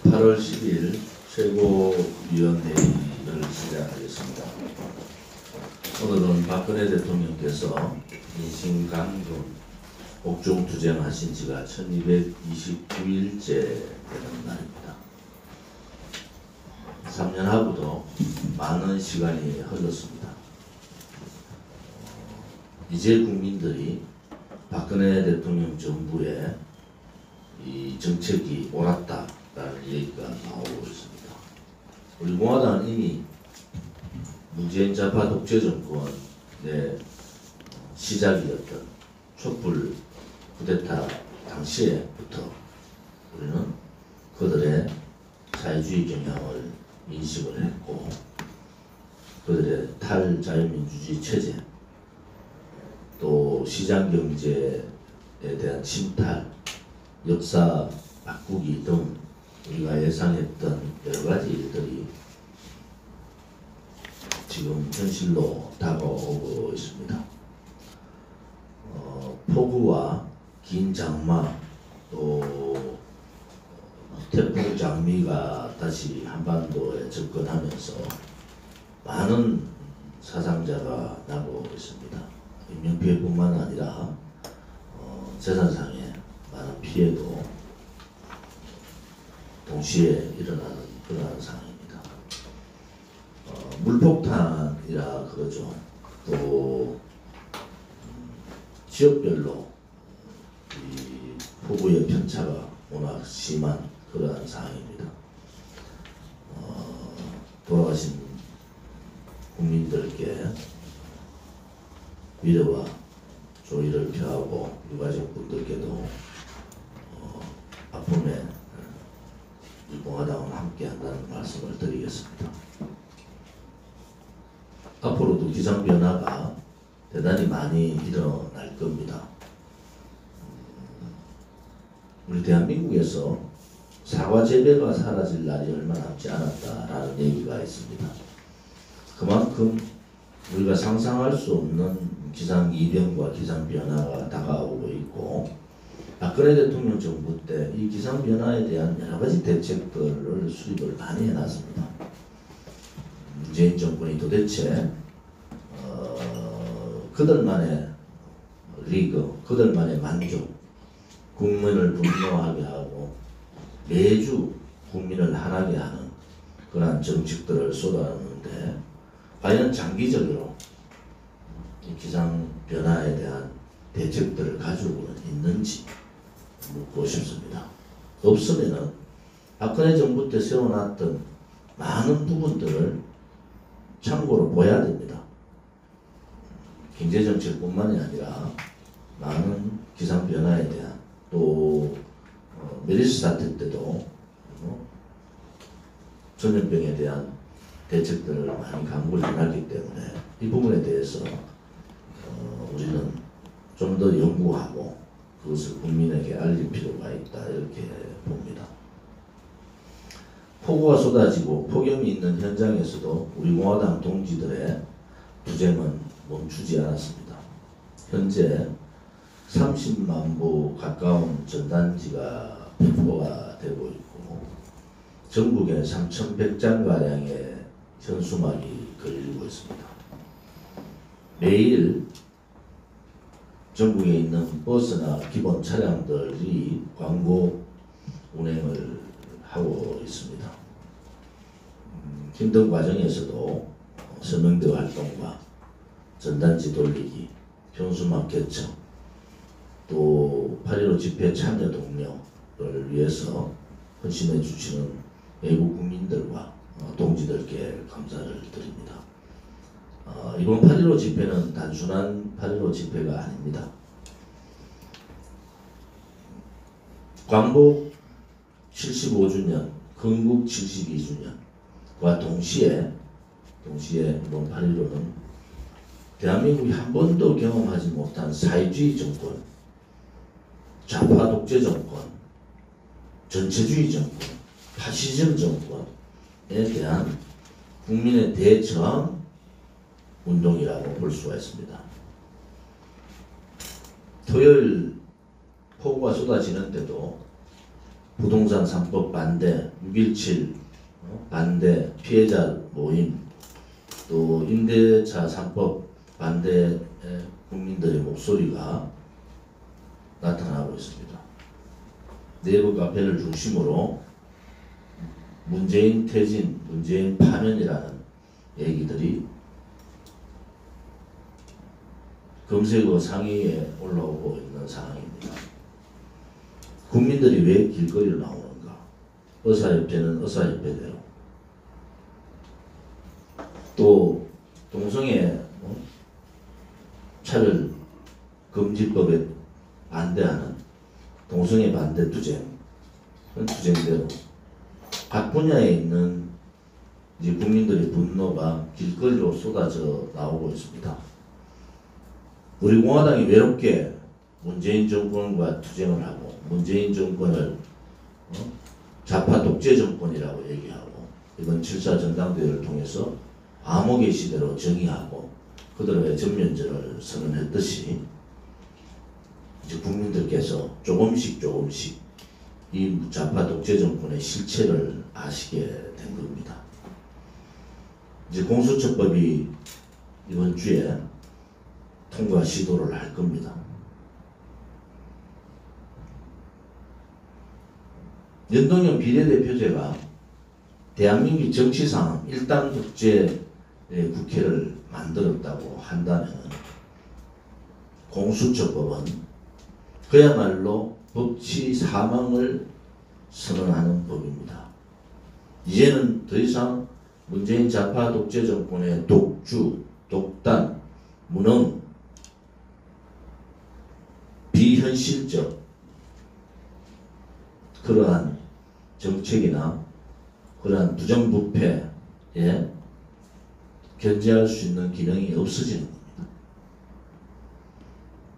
8월 10일 최고위원회의를 시작하겠습니다. 오늘은 박근혜 대통령께서 인신강경 옥중투쟁하신 지가 1229일째 되는 날입니다. 3년 하고도 많은 시간이 흘렀습니다. 이제 국민들이 박근혜 대통령 정부의 이 정책이 옳았다라는 얘기가 나오고 있습니다. 우리 공화당은 이미 문재인 좌파 독재 정권의 시작이었던 촛불 쿠데타 당시에부터 우리는 그들의 사회주의 경향을 인식을 했고, 그들의 탈자유민주주의 체제, 또 시장경제에 대한 침탈, 역사 바꾸기 등 우리가 예상했던 여러가지 일들이 지금 현실로 다가오고 있습니다. 폭우와 긴 장마, 또 태풍 장미가 다시 한반도에 접근하면서 많은 사상자가 나고 있습니다. 인명피해뿐만 아니라 재산상의 많은 피해도 동시에 일어나는 그러한 상황입니다. 물폭탄이라 그러죠. 또 지역별로 이 폭우의 편차가 워낙 심한 그러한 상황입니다. 돌아가신 국민들께 위로와 조의를 표하고 유가족분들께도 아픔에 공화당은 함께한다는 말씀을 드리겠습니다. 앞으로도 기상변화가 대단히 많이 일어날 겁니다. 우리 대한민국에서 사과 재배가 사라질 날이 얼마 남지 않았다라는 얘기가 있습니다. 그만큼 우리가 상상할 수 없는 기상이변과 기상변화가 다가오고 있고, 박근혜 대통령 정부 때 이 기상변화에 대한 여러가지 대책들을 수립을 많이 해놨습니다. 문재인 정권이 도대체 그들만의 리그, 그들만의 만족, 국민을 분노하게 하고 매주 국민을 화나게 하는 그러한 정책들을 쏟아놓는데, 과연 장기적으로 이 기상변화에 대한 대책들을 가지고는 있는지 묻고 싶습니다. 없으면은 박근혜 정부 때 세워놨던 많은 부분들을 참고로 봐야 됩니다. 경제정책뿐만이 아니라 많은 기상변화에 대한, 또 메르스 사태 때도 전염병에 대한 대책들을 많이 강구를 해놨기 때문에 이 부분에 대해서 우리는 좀 더 연구하고 그것을 국민에게 알릴 필요가 있다, 이렇게 봅니다. 폭우가 쏟아지고 폭염이 있는 현장에서도 우리 공화당 동지들의 투쟁은 멈추지 않았습니다. 현재 30만 부 가까운 전단지가 배포가 되고 있고, 전국에 3,100장가량의 현수막이 걸리고 있습니다. 매일 전국에 있는 버스나 기본 차량들이 광고 운행을 하고 있습니다. 힘든 과정에서도 서명대 활동과 전단지 돌리기, 현수막 개청, 또 8.15 집회 참여 동료를 위해서 헌신해 주시는 외국 국민들과 동지들께 감사를 드립니다. 이번 8.15 집회는 단순한 8.15 집회가 아닙니다. 광복 75주년, 건국 72주년과 동시에 이번 8.15는 대한민국이 한 번도 경험하지 못한 사회주의 정권, 좌파 독재 정권, 전체주의 정권, 파시즘 정권에 대한 국민의 대저항 운동이라고 볼 수가 있습니다. 토요일 폭우가 쏟아지는 때도 부동산 3법 반대, 6.17 반대, 피해자 모임, 또 임대차 3법 반대 국민들의 목소리가 나타나고 있습니다. 네이버 카페를 중심으로 문재인 퇴진, 문재인 파면이라는 얘기들이 검색어 상위에 올라오고 있는 상황입니다. 국민들이 왜 길거리로 나오는가? 의사협회는 의사협회대로, 또 동성애 차별 금지법에 반대하는 동성애 반대 투쟁대로 각 분야에 있는 이제 국민들의 분노가 길거리로 쏟아져 나오고 있습니다. 우리 공화당이 외롭게 문재인 정권과 투쟁을 하고 문재인 정권을 좌파 독재 정권이라고 얘기하고 이번 7.4 전당대회를 통해서 암흑의 시대로 정의하고 그들의 전면전을 선언했듯이 이제 국민들께서 조금씩 이 좌파 독재 정권의 실체를 아시게 된 겁니다. 이제 공수처법이 이번 주에 통과 시도를 할 겁니다. 연동형 비례대표제가 대한민국 정치상 1당 독재의 국회를 만들었다고 한다면 공수처법은 그야말로 법치 사망을 선언하는 법입니다. 이제는 더 이상 문재인 좌파 독재 정권의 독주, 독단, 무능, 비현실적 그러한 정책이나 그러한 부정부패에 견제할 수 있는 기능이 없어지는 겁니다.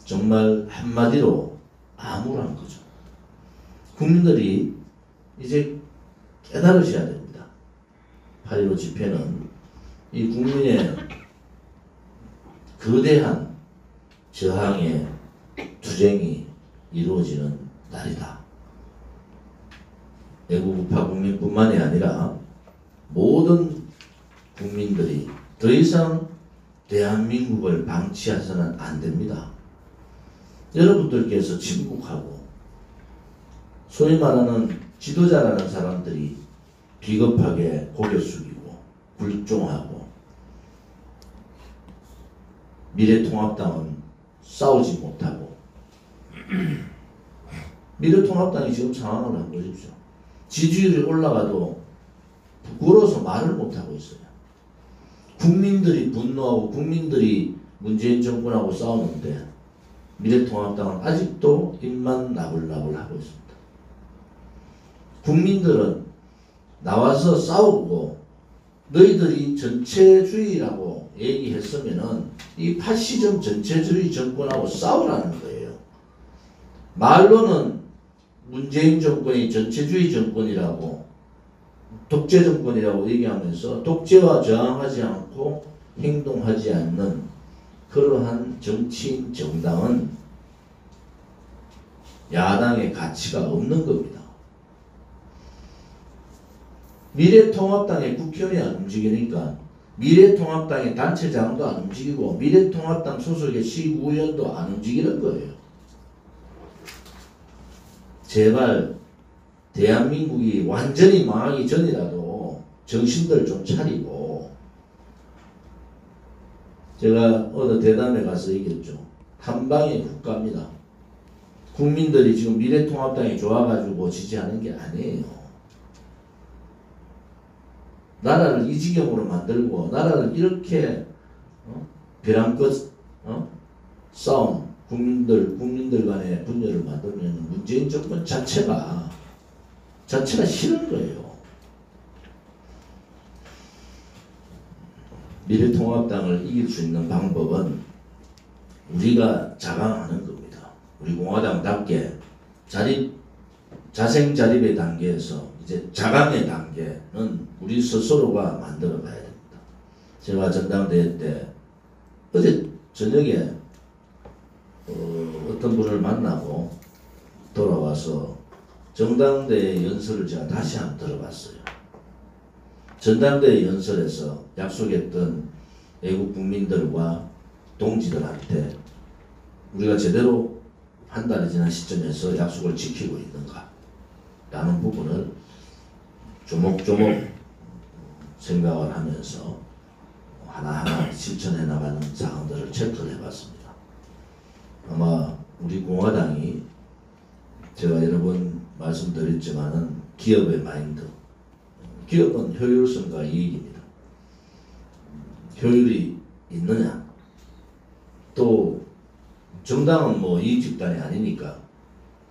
정말 한마디로 암울한 거죠. 국민들이 이제 깨달으셔야 됩니다. 8.15 집회는 이 국민의 거대한 저항의 투쟁이 이루어지는 날이다. 애국우파 국민뿐만이 아니라 모든 국민들이 더 이상 대한민국을 방치해서는 안 됩니다. 여러분들께서 침묵하고 소위 말하는 지도자라는 사람들이 비겁하게 고개 숙이고 굴종하고 미래통합당은 싸우지 못하고 미래통합당이 지금 상황을 한번 보십시오. 지지율이 올라가도 부끄러워서 말을 못하고 있어요. 국민들이 분노하고 국민들이 문재인 정권하고 싸우는데 미래통합당은 아직도 입만 나불나불 하고 있습니다. 국민들은 나와서 싸우고 너희들이 전체주의라고 얘기했으면은 이 파시즘 전체주의 정권하고 싸우라는 거예요. 말로는 문재인 정권이 전체주의 정권이라고 독재 정권이라고 얘기하면서 독재와 저항하지 않고 행동하지 않는 그러한 정치인 정당은 야당의 가치가 없는 겁니다. 미래통합당의 국회의원이 안 움직이니까 미래통합당의 단체장도 안 움직이고 미래통합당 소속의 시구의원도 안 움직이는 거예요. 제발 대한민국이 완전히 망하기 전이라도 정신들 좀 차리고, 제가 어느 대담에 가서 얘기했죠. 한 방에 훅 갑니다. 국민들이 지금 미래통합당이 좋아가지고 지지하는 게 아니에요. 나라를 이 지경으로 만들고 나라를 이렇게 벼랑 끝 싸움, 국민들 간의 분열을 만들면 문재인 정권 자체가 싫은 거예요. 미래통합당을 이길 수 있는 방법은 우리가 자강하는 겁니다. 우리 공화당답게 자생자립의 단계에서 이제 자강의 단계는 우리 스스로가 만들어 가야 됩니다. 제가 전당대회 때 어제 저녁에 어떤 분을 만나고 돌아와서 전당대회 연설을 제가 다시 한번 들어봤어요. 전당대회 연설에서 약속했던 애국 국민들과 동지들한테 우리가 제대로 한 달이 지난 시점에서 약속을 지키고 있는가 라는 부분을 조목조목 생각을 하면서 하나하나 실천해 나가는 사항들을 체크를 해봤습니다. 아마 우리 공화당이 제가 여러 번 말씀드렸지만은 기업의 마인드, 기업은 효율성과 이익입니다. 효율이 있느냐, 또 정당은 뭐 이익 집단이 아니니까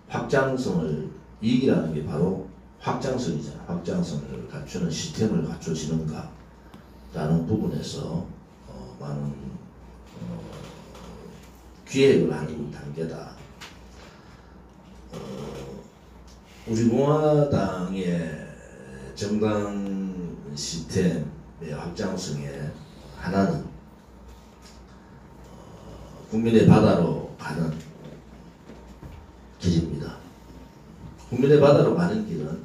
확장성을, 이익이라는 게 바로 확장성이잖아. 확장성을 갖추는 시스템을 갖춰지는가 라는 부분에서 많은 기획을 하는 단계다. 우리 공화당의 정당 시스템의 확장성의 하나는 국민의 바다로 가는 길입니다. 국민의 바다로 가는 길은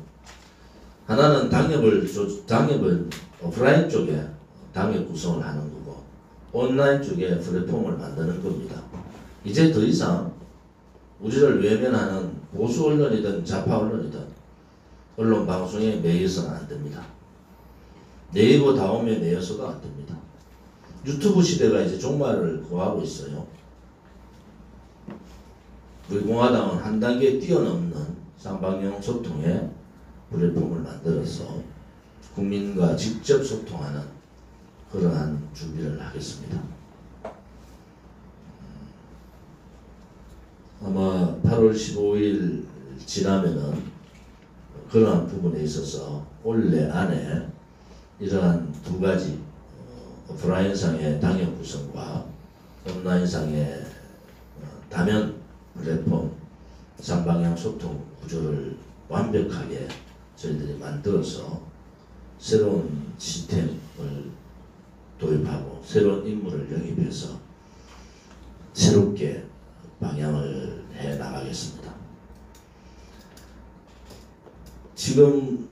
하나는 당협을 오프라인 쪽에 당협 구성을 하는 거고 온라인 쪽에 플랫폼을 만드는 겁니다. 이제 더 이상 우리를 외면하는 보수 언론이든 좌파 언론이든 언론 방송에 매여서는 안 됩니다. 네이버 다음에 매여서도 안 됩니다. 유튜브 시대가 이제 종말을 고하고 있어요. 우리 공화당은 한 단계 뛰어넘는 쌍방향 소통의 플랫폼을 만들어서 국민과 직접 소통하는 그러한 준비를 하겠습니다. 아마 8월 15일 지나면은 그러한 부분에 있어서 올해 안에 이러한 두 가지 오프라인상의 당협 구성과 온라인상의 다면 플랫폼 쌍방향 소통 구조를 완벽하게 저희들이 만들어서 새로운 시스템을 도입하고 새로운 인물을 영입해서 새롭게 방향을 해 나가겠습니다. 지금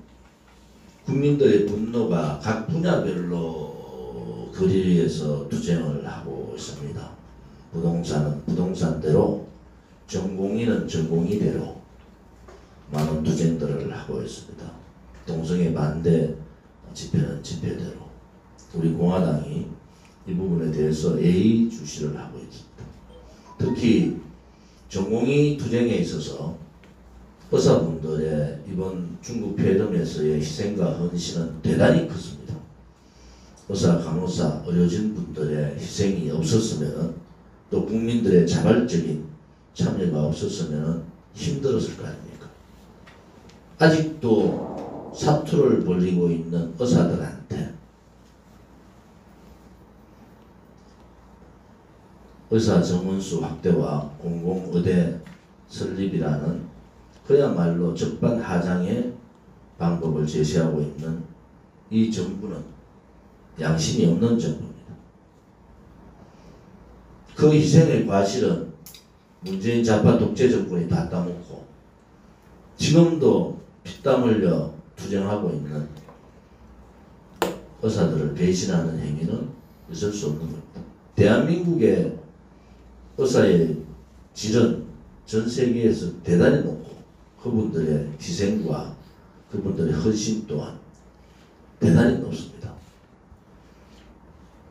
국민들의 분노가 각 분야별로 거리에서 투쟁을 하고 있습니다. 부동산은 부동산대로, 전공의는 전공의대로 많은 투쟁들을 하고 있습니다. 동성애 반대 집회는 집회대로. 우리 공화당이 이 부분에 대해서 예의주시를 하고 있습니다. 특히 전공의 투쟁에 있어서 의사분들의 이번 중국 폐렴에서의 희생과 헌신은 대단히 컸습니다. 의사, 간호사, 의료진 분들의 희생이 없었으면 또 국민들의 자발적인 참여가 없었으면 힘들었을 거 아닙니까? 아직도 사투를 벌이고 있는 의사들한테 의사 정원수 확대와 공공의대 설립이라는 그야말로 적반하장의 방법을 제시하고 있는 이 정부는 양심이 없는 정부입니다. 그 희생의 과실은 문재인 좌파 독재 정권이 다 따먹고 지금도 피땀 흘려 투쟁하고 있는 의사들을 배신하는 행위는 있을 수 없는 겁니다. 대한민국의 의사의 질은 전 세계에서 대단히 높고 그분들의 희생과 그분들의 헌신 또한 대단히 높습니다.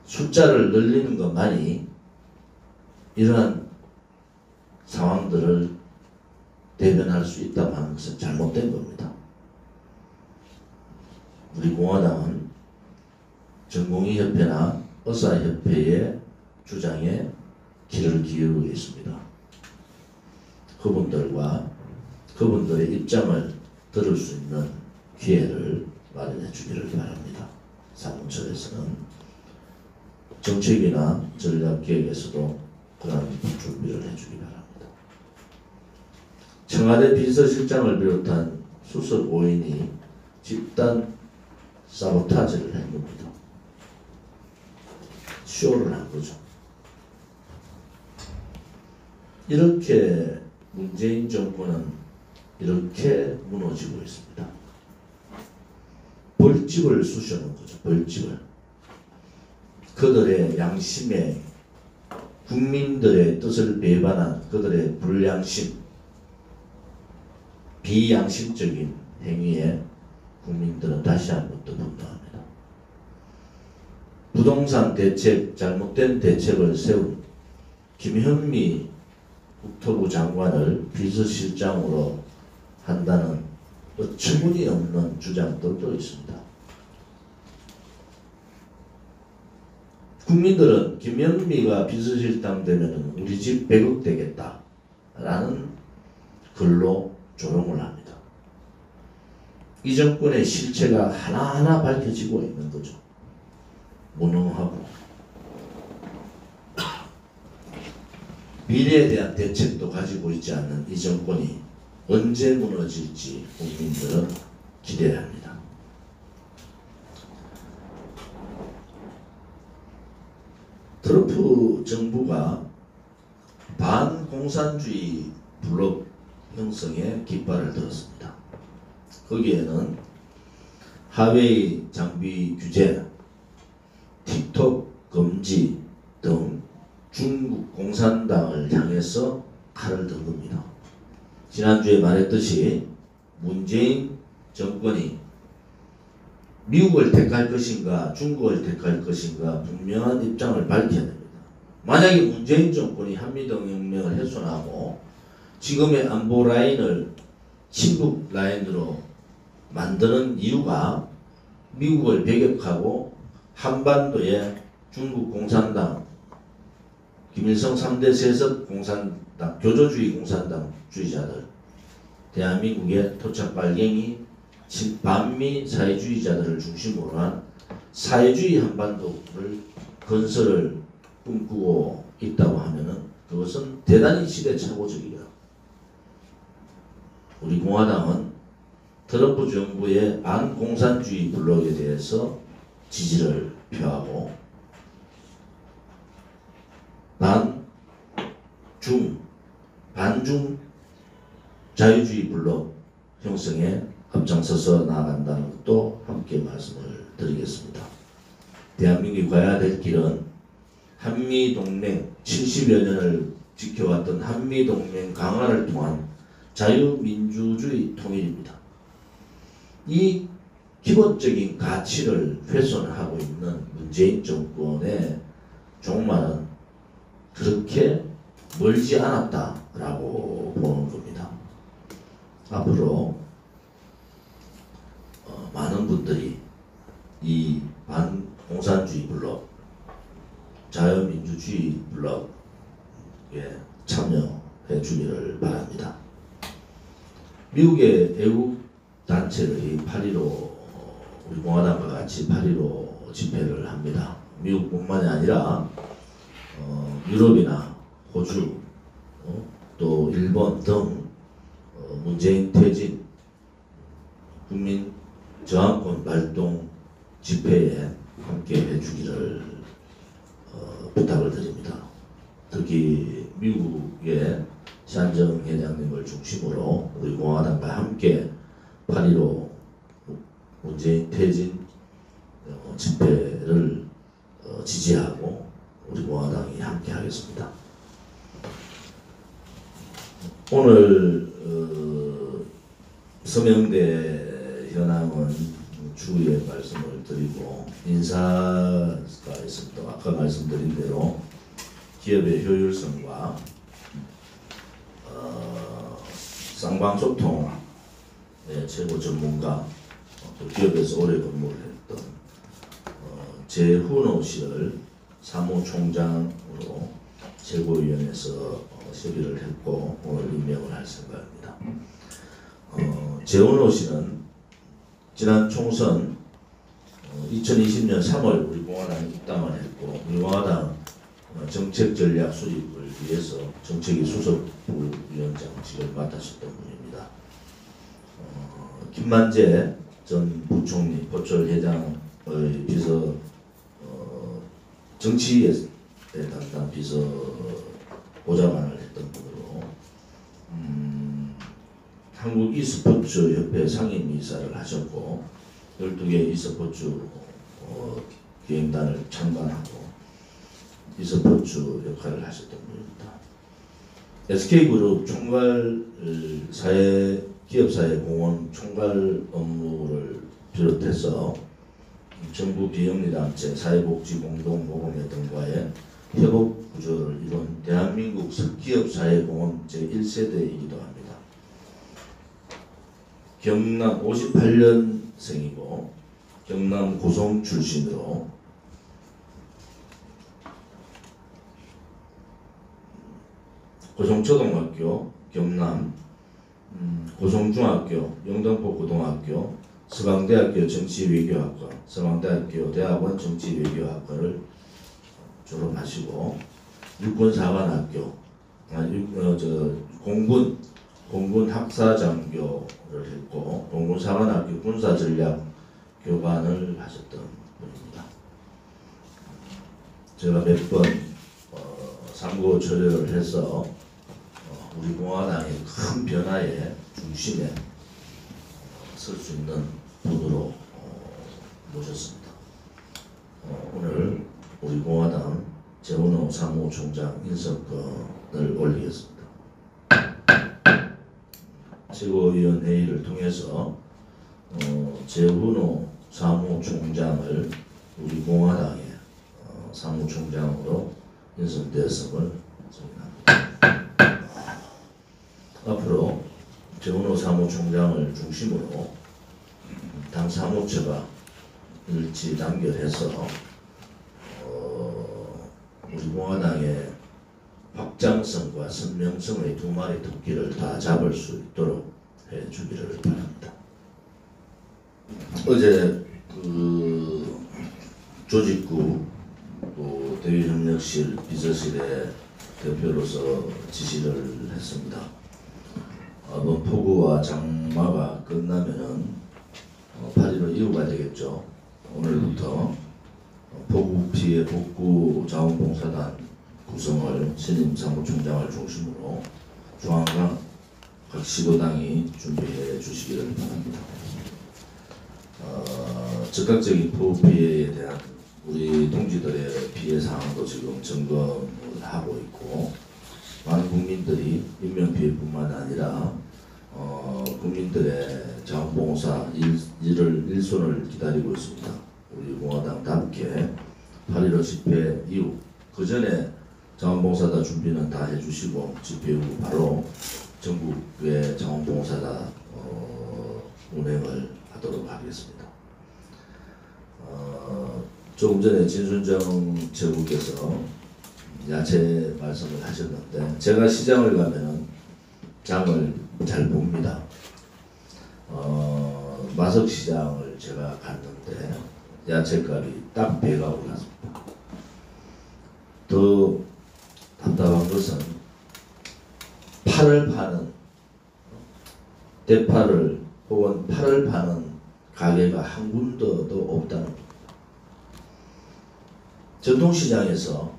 숫자를 늘리는 것만이 이러한 상황들을 대변할 수 있다고 하는 것은 잘못된 겁니다. 우리 공화당은 전공의협회나 의사협회의 주장에 귀를 기울이고 있습니다. 그분들과 그분들의 입장을 들을 수 있는 기회를 마련해 주기를 바랍니다. 사무처에서는 정책이나 전략기획에서도 그런 준비를 해주기 바랍니다. 청와대 비서실장을 비롯한 수석 5인이 집단 사보타지를 한 겁니다. 쇼를 한 거죠. 이렇게 문재인 정권은 이렇게 무너지고 있습니다. 벌집을 쑤셔놓은 거죠. 벌집을. 그들의 양심에 국민들의 뜻을 배반한 그들의 불량심, 비양심적인 행위에 국민들은 다시 한번 또 분노합니다. 부동산 대책, 잘못된 대책을 세운 김현미 국토부 장관을 비서실장으로 한다는 어처구니없는 주장들도 있습니다. 국민들은 김현미가 비서실장 되면 우리 집 100억 되겠다 라는 글로 조롱을 합니다. 이 정권의 실체가 하나하나 밝혀지고 있는 거죠. 무능하고 미래에 대한 대책도 가지고 있지 않는 이 정권이 언제 무너질지 국민들은 기대합니다. 트럼프 정부가 반공산주의 블록 형성에 깃발을 들었습니다. 거기에는 하웨이 장비 규제, 틱톡 금지 등 중국 공산당을 향해서 칼을 든 겁니다. 지난주에 말했듯이 문재인 정권이 미국을 택할 것인가 중국을 택할 것인가 분명한 입장을 밝혀야 됩니다. 만약에 문재인 정권이 한미동맹을 훼손하고 지금의 안보 라인을 친북 라인으로 만드는 이유가 미국을 배격하고 한반도에 중국 공산당, 김일성 3대 세습 공산당, 교조주의 공산당주의자들, 대한민국의 토착 발갱이 반미 사회주의자들을 중심으로 한 사회주의 한반도를 건설을 꿈꾸고 있다고 하면은 그것은 대단히 시대착오적이다. 우리 공화당은 트럼프 정부의 반공산주의 블록에 대해서 지지를 표하고 반중 자유주의 블록 형성에 앞장서서 나아간다는 것도 함께 말씀을 드리겠습니다. 대한민국이 가야 될 길은 한미동맹 70여 년을 지켜왔던 한미동맹 강화를 통한 자유민주주의 통일입니다. 이 기본적인 가치를 훼손하고 있는 문재인 정권의 종말은 그렇게 멀지 않았다라고 보는 겁니다. 앞으로 많은 분들이 이 반공산주의 블록, 자유민주주의 블록에 참여해 주기를 바랍니다. 미국의 애국 단체들이 8.15 우리 공화당과 같이 8.15 집회를 합니다. 미국뿐만이 아니라 유럽이나 호주 또 일본 등 문재인 퇴진 국민 저항권 발동 집회에 함께 해주기를 부탁을 드립니다. 특히 미국의 샨정 회장님을 중심으로 우리 공화당과 함께 8.15 문재인 퇴진 집회를 지지하고 우리 공화당이 함께 하겠습니다. 오늘 서명대 현황은 추후에 말씀을 드리고 인사가 있습니다. 아까 말씀드린 대로 기업의 효율성과 쌍방소통의 최고 전문가, 또 기업에서 오래 근무를 했던 재훈호 씨를 사무총장으로 최고위원회에서 협의를 했고 오늘 임명을 할 생각입니다. 재훈호 씨는 지난 총선 2020년 3월 우리 공화당에 입당을 했고 우리 공화당 정책 전략 수립을 위해서 정책위 수석부위원장직을 맡았었던 분입니다. 김만재 전 부총리 포철회장의 비서 정치에 담당 비서 보좌관을 했던 분으로 한국 e스포츠 협회 상임이사를 하셨고 12개 e스포츠 기획단을 창단하고 e스포츠 역할을 하셨던 분입니다. SK그룹 총괄 기업사회공헌 총괄 업무를 비롯해서 정부 비영리단체 사회복지공동모금회 등과의 협업 구조를 이룬 대한민국 기업사회공헌 제1세대이기도 합니다. 경남 58년생이고 경남 고성 출신으로 고성초등학교, 경남 고성중학교, 영등포 고등학교, 서강대학교 정치외교학과, 서강대학교 대학원 정치외교학과를 졸업하시고 육군사관학교, 공군 학사장교를 했고 공군사관학교 군사전략교관을 하셨던 분입니다. 제가 몇 번 상고 처리를 해서 우리 공화당의 큰 변화의 중심에 설 수 있는 분으로 모셨습니다. 오늘 우리 공화당 재훈호 사무총장 인사권을 올리겠습니다. 최고위원회의를 통해서 재훈호 사무총장을 우리 공화당의 사무총장으로 인선되었음을 선언합니다. 앞으로 재훈호 사무총장을 중심으로 당 사무처가 일치 단결해서 우리 공화당의 확장성과 선명성의 두 마리 토끼를 다 잡을 수 있도록 해주기를 바랍니다. 어제 조직구 대외협력실 비서실의 대표로서 지시를 했습니다. 이번 폭우와 장마가 끝나면은 8.15 이후가 되겠죠. 오늘부터 폭우 피해 복구 자원봉사단 구성을 신임 사무총장을 중심으로 중앙당 각 시도당이 준비해 주시기를 바랍니다. 즉각적인 폭우 피해에 대한 우리 동지들의 피해 상황도 지금 점검을 하고 있고 많은 국민들이 인명피해뿐만 아니라 국민들의 자원봉사 일을 일손을 기다리고 있습니다. 우리 공화당답게 8.15 집회 이후 그 전에 자원봉사자 준비는 다 해주시고 집회 후 바로 전국의 자원봉사자 운행을 하도록 하겠습니다. 조금 전에 진순정 최고께서 야채 말씀을 하셨는데 제가 시장을 가면은 장을 잘 봅니다. 마석시장을 제가 갔는데 야채값이 딱 배가 올랐습니다. 더 답답한 것은 파를 파는 대파를 혹은 파를 파는 가게가 한 군데도 없다는 겁니다. 전통시장에서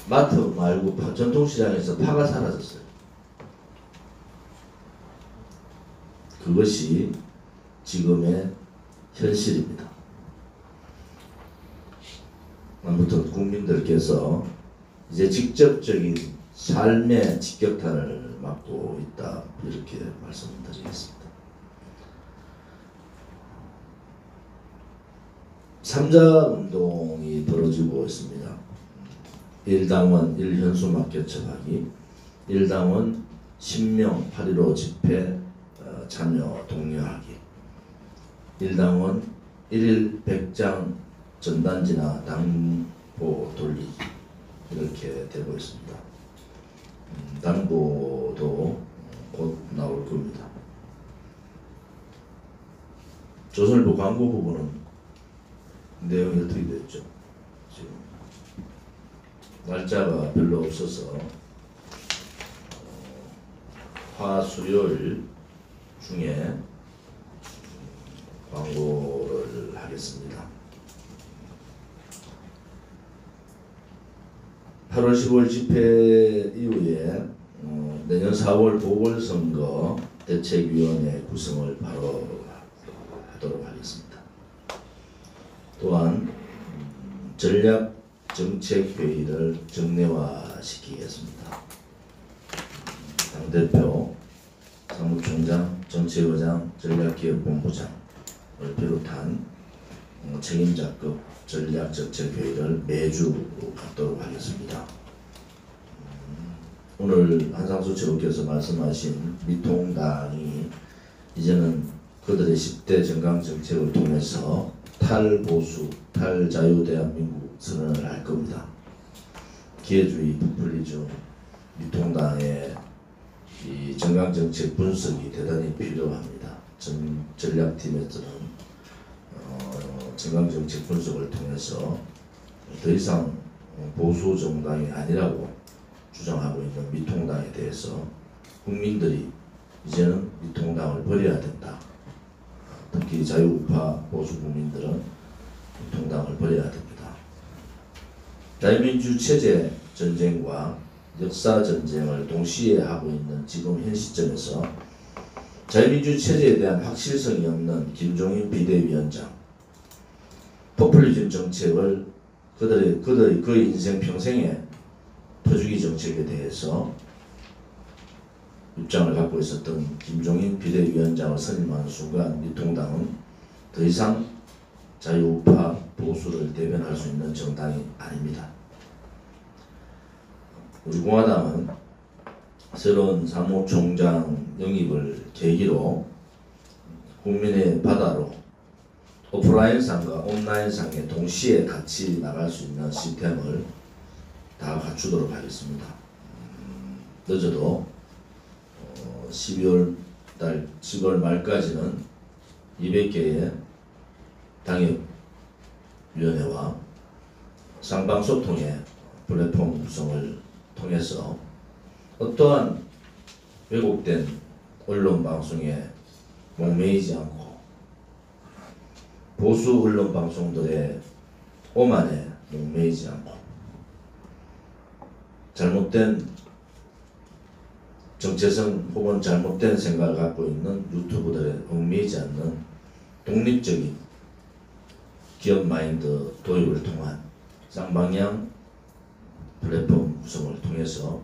마트 말고 전통시장에서 파가 사라졌어요. 그것이 지금의 현실입니다. 아무튼 국민들께서 이제 직접적인 삶의 직격탄을 맞고 있다 이렇게 말씀드리겠습니다. 3자 운동이 벌어지고 있습니다. 1당원 1현수 맡겨쳐가기, 1당원 10명 8.15 집회 참여 독려하기, 1당원 1일 100장 전단지나 당보 돌리기 이렇게 되고 있습니다. 당보도 곧 나올 겁니다. 조선일보 광고 부분은 내용이 어떻게 됐죠? 지금 날짜가 별로 없어서 화, 수요일 중에 광고를 하겠습니다. 8월 15일 집회 이후에 내년 4월 보궐선거 대책위원회 구성을 바로 하도록 하겠습니다. 또한 전략정책회의를 정례화시키겠습니다. 당대표, 사무총장, 정책의장, 전략기획본부장을 비롯한 책임자급 전략정책회의를 매주 갖도록 하겠습니다. 오늘 한상수 최고께서 말씀하신 미통당이 이제는 그들의 10대 정강정책을 통해서 탈보수, 탈자유 대한민국 선언을 할 겁니다. 기회주의, 포퓰리즘, 미통당의 이 정강정책 분석이 대단히 필요합니다. 전략팀에서는 정강정책 분석을 통해서 더 이상 보수 정당이 아니라고 주장하고 있는 미통당에 대해서 국민들이 이제는 미통당을 버려야 된다. 특히 자유우파 보수 국민들은 미통당을 버려야 됩니다. 자유민주 체제 전쟁과 역사 전쟁을 동시에 하고 있는 지금 현 시점에서 자유민주 체제에 대한 확실성이 없는 김종인 비대위원장, 포퓰리즘 정책을 그들의 그 인생 평생에 터주기 정책에 대해서 입장을 갖고 있었던 김종인 비대위원장을 선임하는 순간 미통당은 더 이상 자유우파 보수를 대변할 수 있는 정당이 아닙니다. 우리 공화당은 새로운 사무총장 영입을 계기로 국민의 바다로 오프라인상과 온라인상에 동시에 같이 나갈 수 있는 시스템을 다 갖추도록 하겠습니다. 늦어도 12월 말까지는 200개의 당협위원회와 쌍방소통의 플랫폼 구성을 통해서 어떠한 왜곡된 언론 방송에 목매이지 않고 보수 언론 방송들의 오만에 목매이지 않고 잘못된 정체성 혹은 잘못된 생각을 갖고 있는 유튜브들에 얽매이지 않는 독립적인 기업 마인드 도입을 통한 쌍방향 플랫폼 구성을 통해서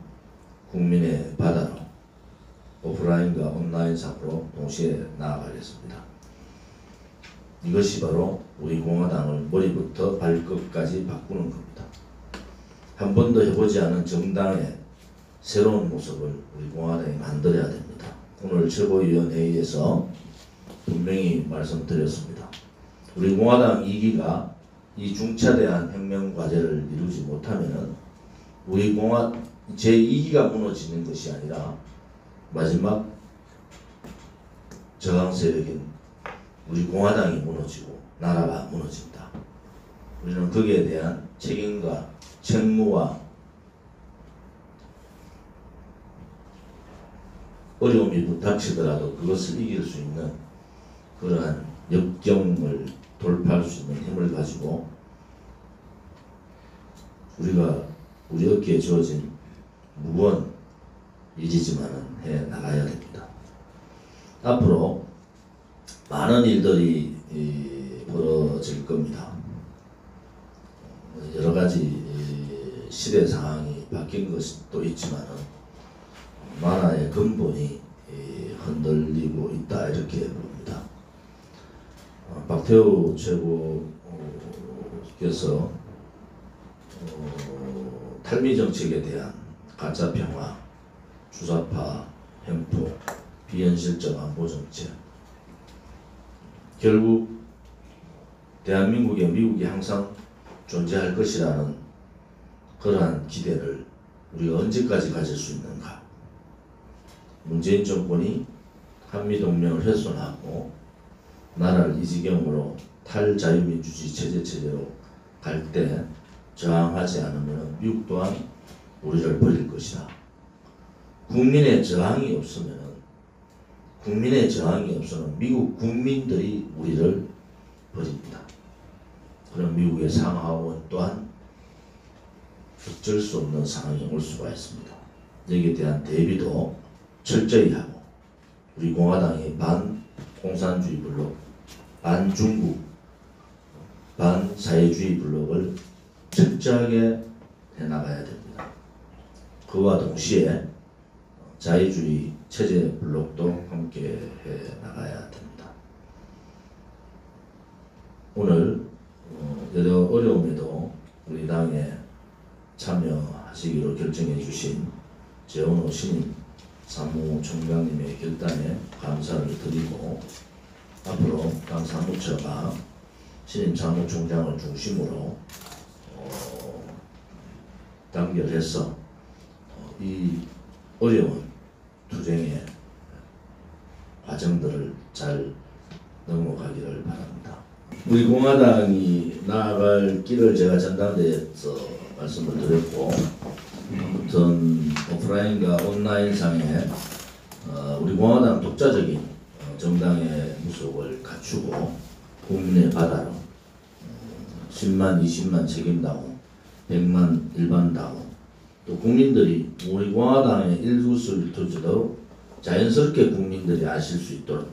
국민의 바다로 오프라인과 온라인상으로 동시에 나아가겠습니다. 이것이 바로 우리 공화당을 머리부터 발끝까지 바꾸는 겁니다. 한 번도 해보지 않은 정당의 새로운 모습을 우리 공화당이 만들어야 됩니다. 오늘 최고위원회의에서 분명히 말씀드렸습니다. 우리 공화당 2기가 이 중차대한 혁명과제를 이루지 못하면은 우리 제2기가 무너지는 것이 아니라 마지막 저항 세력인 우리 공화당이 무너지고 나라가 무너집니다. 우리는 거기에 대한 책임과 책무와 어려움이 부닥치더라도 그것을 이길 수 있는 그러한 역경을 돌파할 수 있는 힘을 가지고 우리 어깨에 주어진 무거운 일이지만은 해 나가야 됩니다. 앞으로 많은 일들이 벌어질 겁니다. 여러 가지 시대 상황이 바뀐 것도 있지만은 만화의 근본이 흔들리고 있다 이렇게 봅니다. 박태우 최고께서 탈미 정책에 대한 가짜 평화, 주사파, 횡포, 비현실적 안보 정책, 결국 대한민국에 미국이 항상 존재할 것이라는 그러한 기대를 우리가 언제까지 가질 수 있는가? 문재인 정권이 한미동맹을 훼손하고 나라를 이 지경으로 탈자유민주주의 체제로 갈 때 저항하지 않으면 미국 또한 우리를 버릴 것이다. 국민의 저항이 없으면 미국 국민들이 우리를 버립니다. 그럼 미국의 상하원 또한 어쩔 수 없는 상황이 올 수가 있습니다. 여기에 대한 대비도 철저히 하고 우리 공화당이 반공산주의 블록, 반중국, 반사회주의 블록을 철저하게 해나가야 됩니다. 그와 동시에 자유주의 체제 블록도 함께 해나가야 됩니다. 오늘 여러 어려움에도 우리 당에 참여하시기로 결정해 주신 재원호 신임 사무총장님의 결단에 감사를 드리고, 앞으로 당 사무처가 신임 사무총장을 중심으로 단결해서 이 어려운 투쟁의 과정들을 잘 넘어가기를 바랍니다. 우리 공화당이 나아갈 길을 제가 전당대회에서 말씀을 드렸고, 아무튼 오프라인과 온라인상에 우리 공화당 독자적인 정당의 무속을 갖추고 국민의 바다로 10만, 20만 책임당원, 100만 일반당원, 또 국민들이 우리 공화당의 일부수일투지도 자연스럽게 국민들이 아실 수 있도록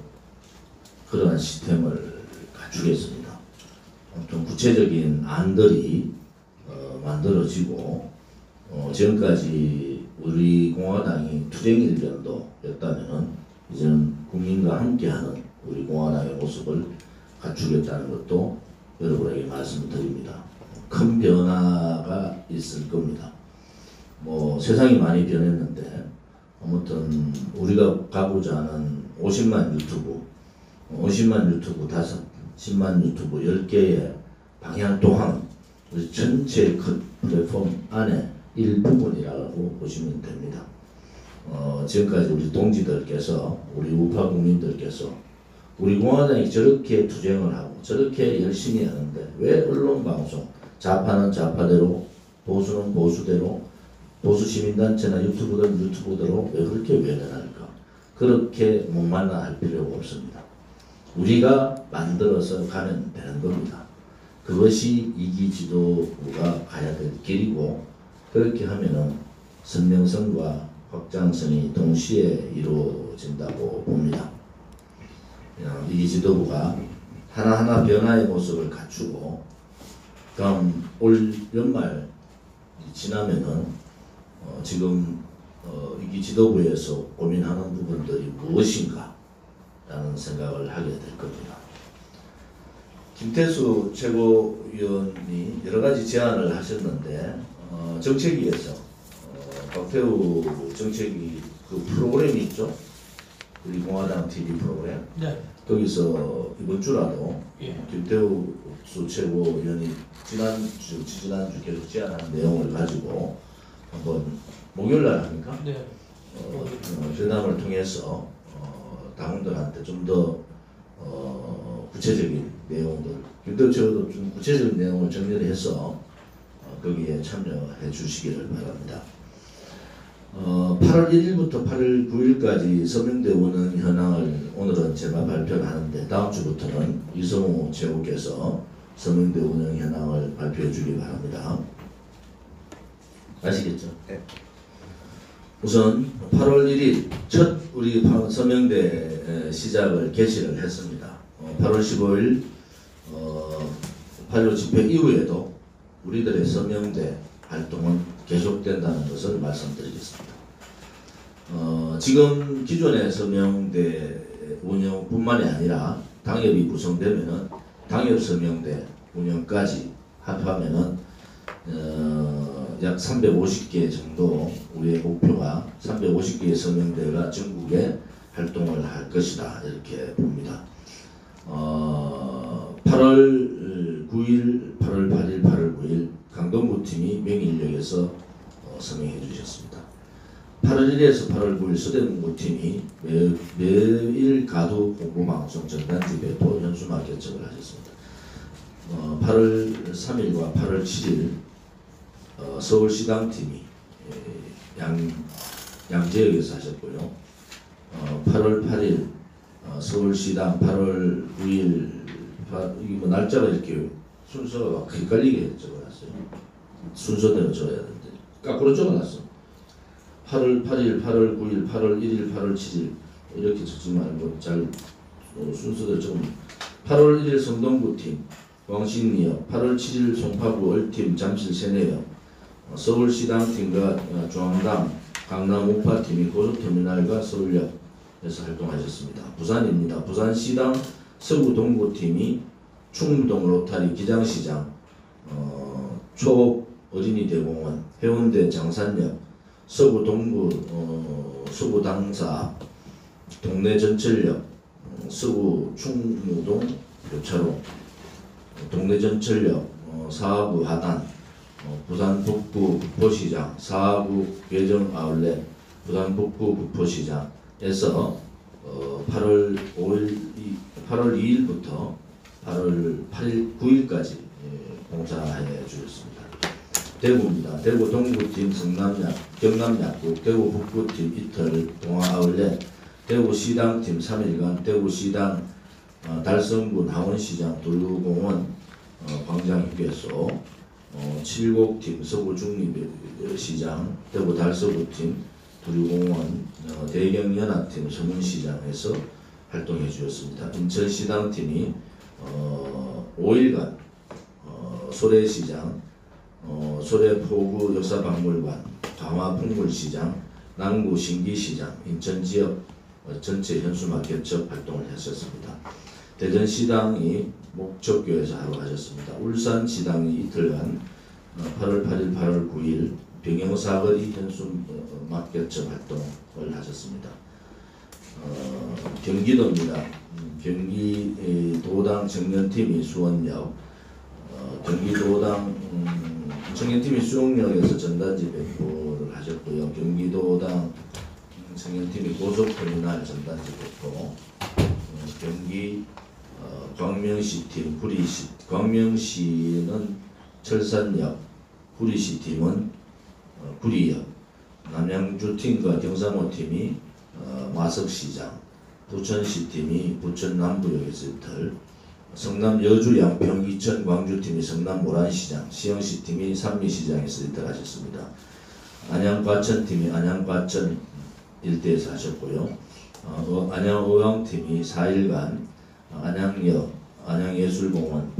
그러한 시스템을 갖추겠습니다. 아무튼 구체적인 안들이 만들어지고, 지금까지 우리 공화당이 투쟁 일변도였다면은 이제는 국민과 함께하는 우리 공화당의 모습을 갖추겠다는 것도 여러분에게 말씀드립니다. 큰 변화가 있을 겁니다. 세상이 많이 변했는데, 아무튼 우리가 가고자 하는 50만 유튜브, 50만 유튜브 10만 유튜브 10개의 방향 또한 우리 전체 큰 플랫폼 안에 일부분이라고 보시면 됩니다. 지금까지 우리 동지들께서, 우리 우파 국민들께서 우리 공화당이 저렇게 투쟁을 하고 저렇게 열심히 하는데 왜 언론방송, 좌파는 좌파대로, 보수는 보수대로, 보수 시민단체나 유튜브들은 유튜브대로 왜 그렇게 외면할까? 그렇게 목말라 할 필요가 없습니다. 우리가 만들어서 가면 되는 겁니다. 그것이 이기 지도부가 가야 될 길이고, 그렇게 하면은 선명성과 확장성이 동시에 이루어진다고 봅니다. 이기 지도부가 하나하나 변화의 모습을 갖추고, 다음 올 연말 지나면은 지금 이기 지도부에서 고민하는 부분들이 무엇인가 라는 생각을 하게 될 겁니다. 김태수 최고위원이 여러 가지 제안을 하셨는데, 정책위에서 박태우 정책위 그 프로그램이 있죠. 우리 공화당 TV 프로그램. 네. 거기서 이번 주라도 김태우 최고위원이 지난주 계속 제안한 내용을 가지고 한번 목요일날 합니까? 네. 회담을 통해서 당원들한테 좀 더 구체적인 내용들, 김태우 최고도 좀 구체적인 내용을 정리를 해서 거기에 참여해 주시기를 바랍니다. 8월 1일부터 8월 9일까지 서명대 운영 현황을 오늘은 제가 발표를 하는데, 다음 주부터는 이성우 최고께서 서명대 운영 현황을 발표해 주기 바랍니다. 아시겠죠? 네. 우선 8월 1일 첫 우리 서명대 시작을 개시를 했습니다. 8월 15일 8.15 집회 이후에도 우리들의 서명대 활동은 계속된다는 것을 말씀드리겠습니다. 지금 기존의 서명대 운영뿐만이 아니라 당협이 구성되면은 당협 서명대 운영까지 합하면은 약 350개 정도, 우리의 목표가 350개의 서명대가 전국에 활동을 할 것이다, 이렇게 봅니다. 8월 9일, 8월 8일, 8월 9일 강동구 팀이 명인역에서 서명해 주셨습니다. 8월 1일에서 8월 9일 서대문구 팀이 매일 가두 공부방송 전단지 배포 현수막 개척을 하셨습니다. 8월 3일과 8월 7일 서울시당 팀이 양재역에서 하셨고요. 8월 8일 서울시당, 8월 9일 이게 뭐 날짜가 이렇게 순서가 헷갈리게 적어놨어요. 순서대로 적어야 되는데 거꾸로 적어놨어. 8월 8일, 8월 9일, 8월 1일, 8월 7일 이렇게 적지 말고 잘 순서대로 좀 8월 1일 성동구팀 왕십리역, 8월 7일 송파구 얼팀 잠실 세내역, 서울시당팀과 중앙당 강남 우파팀이 고속터미널과 서울역에서 활동하셨습니다. 부산입니다. 부산시당 서구동구팀이 충무동 로타리 기장시장, 초읍 어린이대공원, 해운대 장산역, 서구동구 서구당사, 동네 전철역, 서구 충무동 교차로, 동네 전철역, 사하구 하단, 부산 북구 북포시장, 사하구 괴정 아울렛, 부산 북구 북포시장에서 8월 2일부터 8월 8일 9일까지 봉사해 주셨습니다. 대구입니다. 대구 동구팀 성남약, 경남약국, 대구 북구팀 이틀 동아아울렛, 대구시당팀 3일간, 대구시당 달성군 하원시장 두류공원 광장휴게소, 칠곡팀 서구중립시장, 대구 달서구팀 두류공원, 대경연합팀 서문시장에서 활동해 주셨습니다. 인천시당팀이 5일간 소래시장, 소래포구 역사박물관, 강화풍물시장, 남구 신기시장, 인천지역 전체 현수막 개척 활동을 하셨습니다. 대전시당이 목적교에서 하루 하셨습니다. 울산시당이 이틀간 8월 8일, 8월 9일 병영사거리 현수막 개척 활동을 하셨습니다. 경기도입니다. 경기도당 청년팀이 수원역, 경기도당 청년팀이 수용역에서 전단지 배포를 하셨고요. 경기도당 청년팀이 고속터미널 전단지 배포, 경기 광명시팀 구리시, 광명시는 철산역, 구리시팀은 구리역, 남양주팀과 경상호팀이 마석시장, 부천시팀이 부천 남부역에서 이틀, 성남 여주 양평 이천 광주팀이 성남 모란시장, 시흥시팀이 삼미시장에서 이틀 하셨습니다. 안양 과천팀이 안양 과천 일대에서 하셨고요. 안양 의왕팀이 4일간 안양역, 안양예술공원,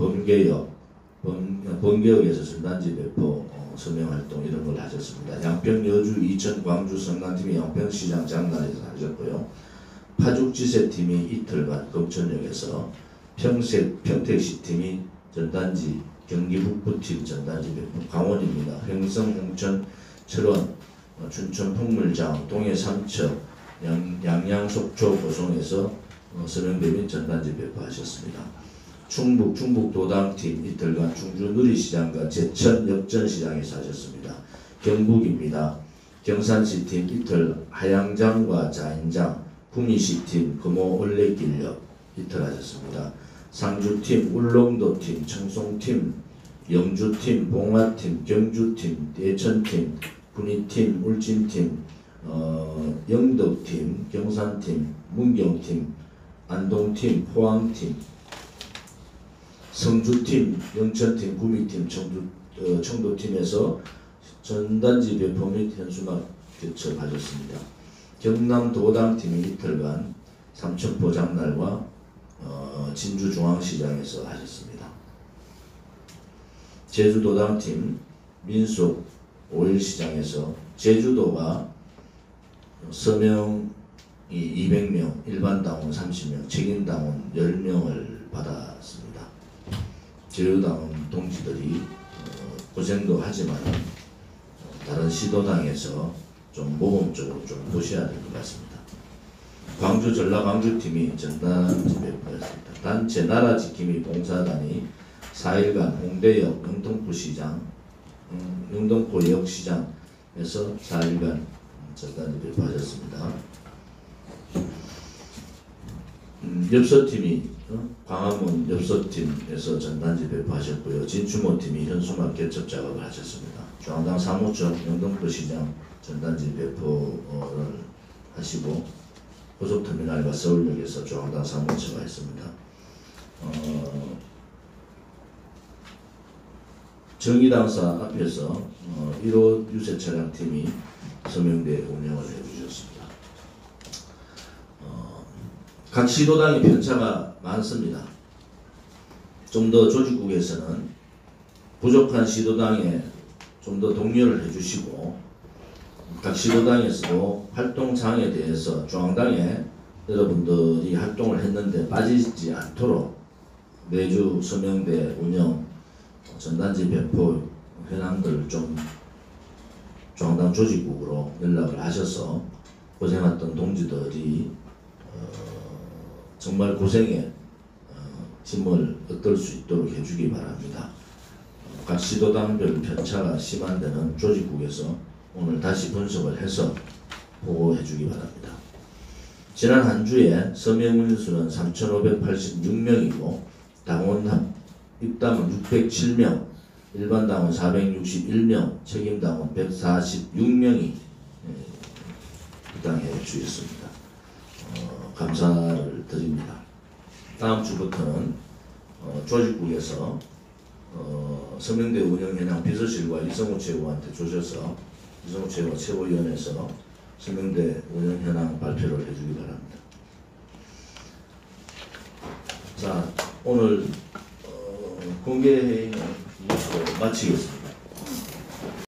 번개역에서 전단지 배포, 서명활동 이런 걸 하셨습니다. 양평 여주 이천 광주 성남팀이 양평시장 장날에서 하셨고요. 파죽지세팀이 이틀간 검천역에서, 평택시팀이 전단지, 경기북부팀 전단지 배포, 강원입니다. 횡성, 홍천, 철원, 춘천 풍물장, 동해 삼척, 양양, 속초, 고성에서 서명배 및 전단지 배포하셨습니다. 충북도당팀 이틀간 충주 누리시장과 제천 역전시장에서 하셨습니다. 경북입니다. 경산시팀 이틀 하양장과 자인장, 구미시팀 금호 올레길역 이틀 하셨습니다. 상주팀, 울릉도팀, 청송팀, 영주팀, 봉화팀, 경주팀, 대천팀, 군위팀, 울진팀, 영덕팀, 경산팀, 문경팀, 안동팀, 포항팀, 성주팀, 영천팀, 구미팀, 청도팀에서 전단지 배포 및 현수막 개척하셨습니다. 경남도당팀이 이틀간 삼천포 장날과 진주중앙시장에서 하셨습니다. 제주도당팀 민속 5일시장에서 제주도가 서명이 200명, 일반당원 30명, 책임당원 10명을 받았습니다. 제주당원 동지들이 고생도 하지만 다른 시도당에서 좀 모범적으로 좀 보셔야 될 것 같습니다. 광주 전라광주팀이 전단지 배포했습니다. 단체 나라지킴이 봉사단이 4일간 홍대역 영등포시장, 영등포역시장에서 4일간 전단지 배포하셨습니다. 엽서팀이 광화문 엽서팀에서 전단지 배포하셨고요. 진추모팀이 현수막 개첩 작업을 하셨습니다. 중앙당 사무처 영등포시장 전단지 배포를 하시고 고속터미널과 서울역에서 중앙당 사무처가 했습니다. 정의당사 앞에서 1호 유세차량팀이 서명대 운영을 해주셨습니다. 각 시도당의 편차가 많습니다. 좀 더 조직국에서는 부족한 시도당에 좀 더 독려를 해주시고, 각 시도당에서도 활동장에 대해서 중앙당에 여러분들이 활동을 했는데 빠지지 않도록 매주 서명대 운영, 전단지 배포 현황들 좀 중앙당 조직국으로 연락을 하셔서 고생했던 동지들이 정말 고생의 짐을 얻을 수 있도록 해주기 바랍니다. 각 시도당별 편차가 심한 데는 조직국에서 오늘 다시 분석을 해서 보고해 주기 바랍니다. 지난 한 주에 서명 인수는 3,586명이고 당원 입당은 607명, 일반 당원 461명, 책임 당원 146명이 입당해 주셨습니다. 감사를 드립니다. 다음 주부터는 조직국에서 서명대 운영 현황 비서실과 이성우 최고한테 주셔서 이성우 최고 최고위원회에서 서명대 운영 현황 발표를 해주기 바랍니다. 자, 오늘 공개 회의는 마치겠습니다.